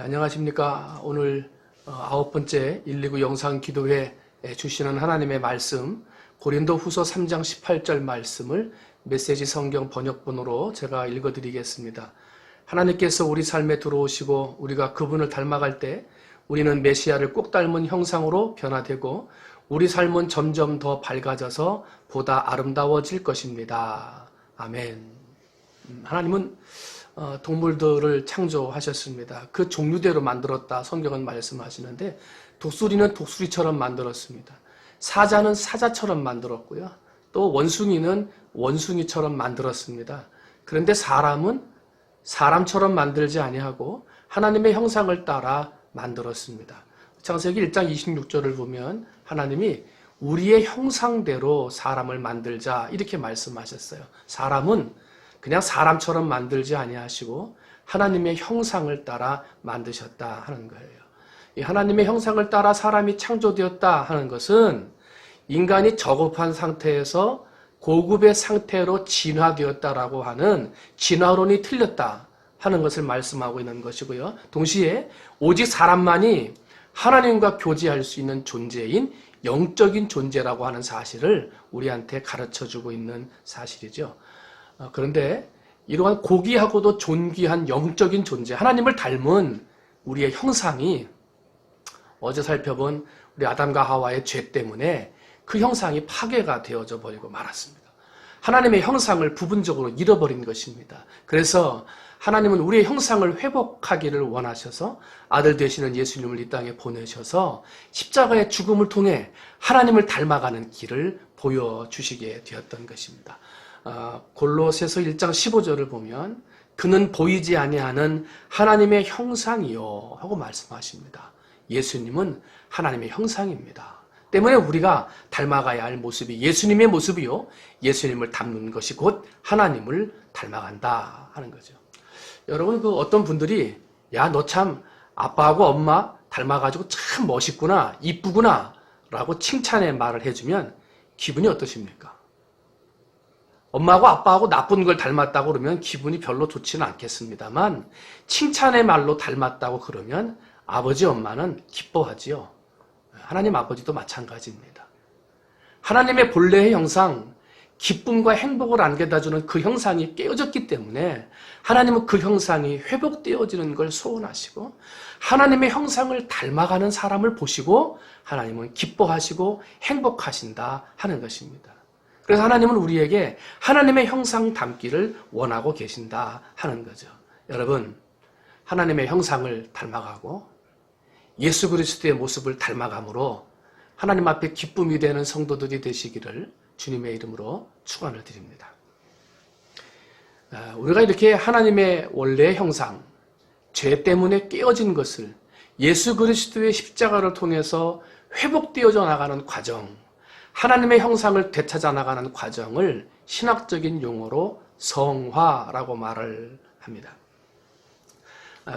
안녕하십니까. 오늘 9번째 129 영상 기도회에 주시는 하나님의 말씀 고린도 후서 3장 18절 말씀을 메시지 성경 번역본으로 제가 읽어드리겠습니다. 하나님께서 우리 삶에 들어오시고 우리가 그분을 닮아갈 때 우리는 메시아를 꼭 닮은 형상으로 변화되고 우리 삶은 점점 더 밝아져서 보다 아름다워질 것입니다. 아멘. 하나님은 동물들을 창조하셨습니다. 그 종류대로 만들었다 성경은 말씀하시는데 독수리는 독수리처럼 만들었습니다. 사자는 사자처럼 만들었고요. 또 원숭이는 원숭이처럼 만들었습니다. 그런데 사람은 사람처럼 만들지 아니하고 하나님의 형상을 따라 만들었습니다. 창세기 1장 26절을 보면 하나님이 우리의 형상대로 사람을 만들자 이렇게 말씀하셨어요. 사람은 그냥 사람처럼 만들지 아니하시고 하나님의 형상을 따라 만드셨다 하는 거예요. 이 하나님의 형상을 따라 사람이 창조되었다 하는 것은 인간이 저급한 상태에서 고급의 상태로 진화되었다라고 하는 진화론이 틀렸다 하는 것을 말씀하고 있는 것이고요. 동시에 오직 사람만이 하나님과 교제할 수 있는 존재인 영적인 존재라고 하는 사실을 우리한테 가르쳐주고 있는 사실이죠. 그런데 이러한 고귀하고도 존귀한 영적인 존재, 하나님을 닮은 우리의 형상이 어제 살펴본 우리 아담과 하와의 죄 때문에 그 형상이 파괴가 되어져 버리고 말았습니다. 하나님의 형상을 부분적으로 잃어버린 것입니다. 그래서 하나님은 우리의 형상을 회복하기를 원하셔서 아들 되시는 예수님을 이 땅에 보내셔서 십자가의 죽음을 통해 하나님을 닮아가는 길을 보여주시게 되었던 것입니다. 골로새서 1장 15절을 보면 그는 보이지 아니하는 하나님의 형상이요 하고 말씀하십니다. 예수님은 하나님의 형상입니다. 때문에 우리가 닮아가야 할 모습이 예수님의 모습이요 예수님을 닮는 것이 곧 하나님을 닮아간다 하는 거죠. 여러분 어떤 분들이 야 너 참 아빠하고 엄마 닮아가지고 참 멋있구나 이쁘구나 라고 칭찬의 말을 해주면 기분이 어떠십니까? 엄마하고 아빠하고 나쁜 걸 닮았다고 그러면 기분이 별로 좋지는 않겠습니다만 칭찬의 말로 닮았다고 그러면 아버지 엄마는 기뻐하지요. 하나님 아버지도 마찬가지입니다. 하나님의 본래의 형상, 기쁨과 행복을 안겨다주는 그 형상이 깨어졌기 때문에 하나님은 그 형상이 회복되어지는 걸 소원하시고 하나님의 형상을 닮아가는 사람을 보시고 하나님은 기뻐하시고 행복하신다 하는 것입니다. 그래서 하나님은 우리에게 하나님의 형상 닮기를 원하고 계신다 하는 거죠. 여러분, 하나님의 형상을 닮아가고 예수 그리스도의 모습을 닮아감으로 하나님 앞에 기쁨이 되는 성도들이 되시기를 주님의 이름으로 축원을 드립니다. 우리가 이렇게 하나님의 원래의 형상, 죄 때문에 깨어진 것을 예수 그리스도의 십자가를 통해서 회복되어져 나가는 과정, 하나님의 형상을 되찾아 나가는 과정을 신학적인 용어로 성화라고 말을 합니다.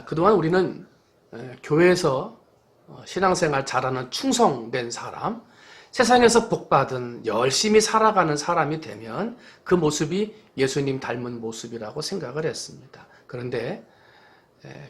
그동안 우리는 교회에서 신앙생활 잘하는 충성된 사람, 세상에서 복받은 열심히 살아가는 사람이 되면 그 모습이 예수님 닮은 모습이라고 생각을 했습니다. 그런데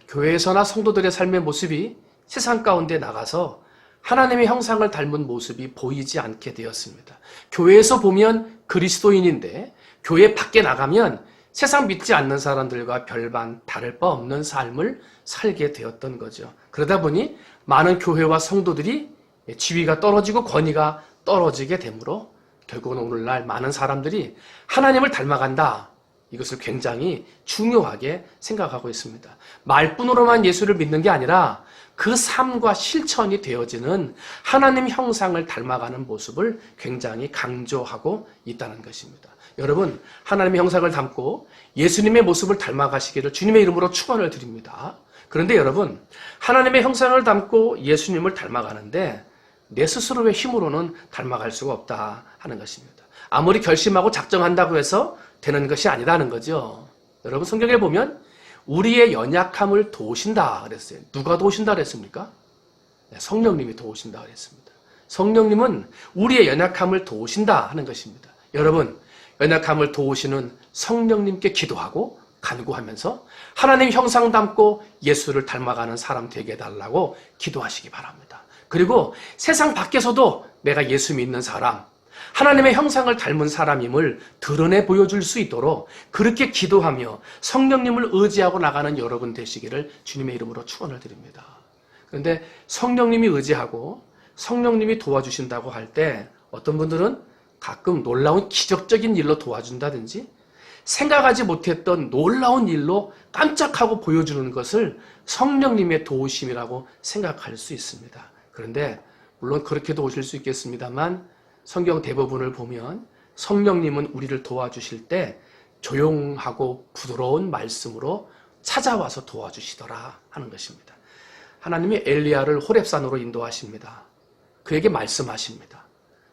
교회에서나 성도들의 삶의 모습이 세상 가운데 나가서 하나님의 형상을 닮은 모습이 보이지 않게 되었습니다. 교회에서 보면 그리스도인인데 교회 밖에 나가면 세상 믿지 않는 사람들과 별반 다를 바 없는 삶을 살게 되었던 거죠. 그러다 보니 많은 교회와 성도들이 지위가 떨어지고 권위가 떨어지게 되므로 결국은 오늘날 많은 사람들이 하나님을 닮아간다. 이것을 굉장히 중요하게 생각하고 있습니다. 말뿐으로만 예수를 믿는 게 아니라 그 삶과 실천이 되어지는 하나님 형상을 닮아가는 모습을 굉장히 강조하고 있다는 것입니다. 여러분, 하나님의 형상을 닮고 예수님의 모습을 닮아가시기를 주님의 이름으로 축원을 드립니다. 그런데 여러분, 하나님의 형상을 닮고 예수님을 닮아가는데 내 스스로의 힘으로는 닮아갈 수가 없다 하는 것입니다. 아무리 결심하고 작정한다고 해서 되는 것이 아니라는 거죠. 여러분, 성경에 보면 우리의 연약함을 도우신다 그랬어요. 누가 도우신다 그랬습니까? 성령님이 도우신다 그랬습니다. 성령님은 우리의 연약함을 도우신다 하는 것입니다. 여러분, 연약함을 도우시는 성령님께 기도하고 간구하면서 하나님 형상 닮고 예수를 닮아가는 사람 되게 해달라고 기도하시기 바랍니다. 그리고 세상 밖에서도 내가 예수 믿는 사람, 하나님의 형상을 닮은 사람임을 드러내 보여줄 수 있도록 그렇게 기도하며 성령님을 의지하고 나가는 여러분 되시기를 주님의 이름으로 축원을 드립니다. 그런데 성령님이 의지하고 성령님이 도와주신다고 할 때 어떤 분들은 가끔 놀라운 기적적인 일로 도와준다든지 생각하지 못했던 놀라운 일로 깜짝하고 보여주는 것을 성령님의 도우심이라고 생각할 수 있습니다. 그런데 물론 그렇게 도우실 수 있겠습니다만 성경 대부분을 보면 성령님은 우리를 도와주실 때 조용하고 부드러운 말씀으로 찾아와서 도와주시더라 하는 것입니다. 하나님이 엘리야를 호렙산으로 인도하십니다. 그에게 말씀하십니다.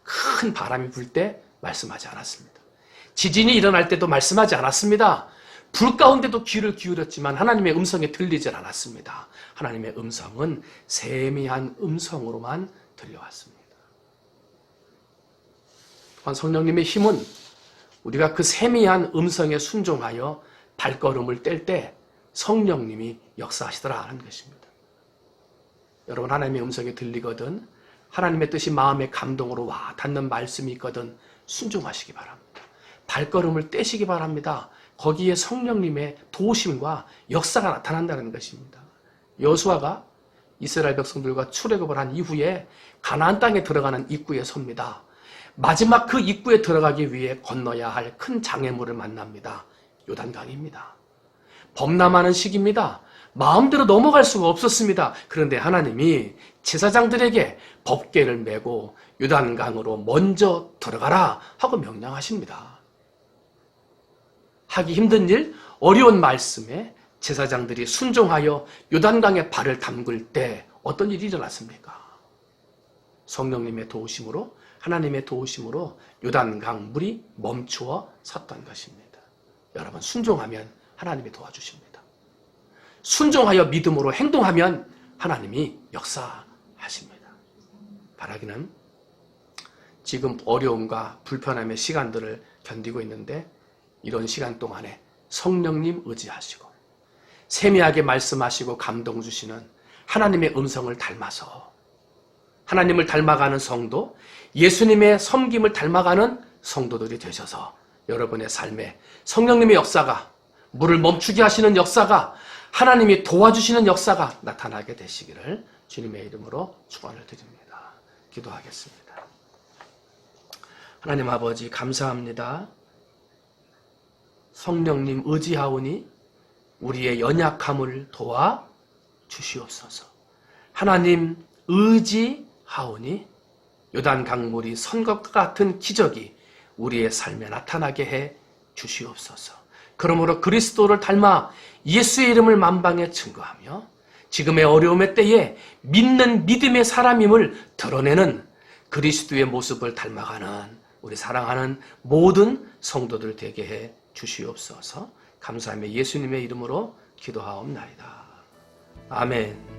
큰 바람이 불 때 말씀하지 않았습니다. 지진이 일어날 때도 말씀하지 않았습니다. 불 가운데도 귀를 기울였지만 하나님의 음성에 들리질 않았습니다. 하나님의 음성은 세미한 음성으로만 들려왔습니다. 또한 성령님의 힘은 우리가 그 세미한 음성에 순종하여 발걸음을 뗄 때 성령님이 역사하시더라 하는 것입니다. 여러분, 하나님의 음성이 들리거든 하나님의 뜻이 마음의 감동으로 와 닿는 말씀이 있거든 순종하시기 바랍니다. 발걸음을 떼시기 바랍니다. 거기에 성령님의 도우심과 역사가 나타난다는 것입니다. 여호수아가 이스라엘 백성들과 출애굽을 한 이후에 가나안 땅에 들어가는 입구에 섭니다. 마지막 그 입구에 들어가기 위해 건너야 할 큰 장애물을 만납니다. 요단강입니다. 범람하는 시기입니다. 마음대로 넘어갈 수가 없었습니다. 그런데 하나님이 제사장들에게 법궤를 메고 요단강으로 먼저 들어가라 하고 명령하십니다. 하기 힘든 일, 어려운 말씀에 제사장들이 순종하여 요단강에 발을 담글 때 어떤 일이 일어났습니까? 성령님의 도우심으로, 하나님의 도우심으로 요단강 물이 멈추어 섰던 것입니다. 여러분, 순종하면 하나님이 도와주십니다. 순종하여 믿음으로 행동하면 하나님이 역사하십니다. 바라기는 지금 어려움과 불편함의 시간들을 견디고 있는데 이런 시간 동안에 성령님 의지하시고 세미하게 말씀하시고 감동 주시는 하나님의 음성을 닮아서 하나님을 닮아가는 성도, 예수님의 섬김을 닮아가는 성도들이 되셔서 여러분의 삶에 성령님의 역사가, 물을 멈추게 하시는 역사가, 하나님이 도와주시는 역사가 나타나게 되시기를 주님의 이름으로 축원을 드립니다. 기도하겠습니다. 하나님 아버지, 감사합니다. 성령님 의지하오니 우리의 연약함을 도와 주시옵소서. 하나님 의지하오니 요단 강물이 선 것과 같은 기적이 우리의 삶에 나타나게 해 주시옵소서. 그러므로 그리스도를 닮아 예수의 이름을 만방에 증거하며 지금의 어려움의 때에 믿는 믿음의 사람임을 드러내는 그리스도의 모습을 닮아가는 우리 사랑하는 모든 성도들 되게 해 주시옵소서. 감사하며 예수님의 이름으로 기도하옵나이다. 아멘.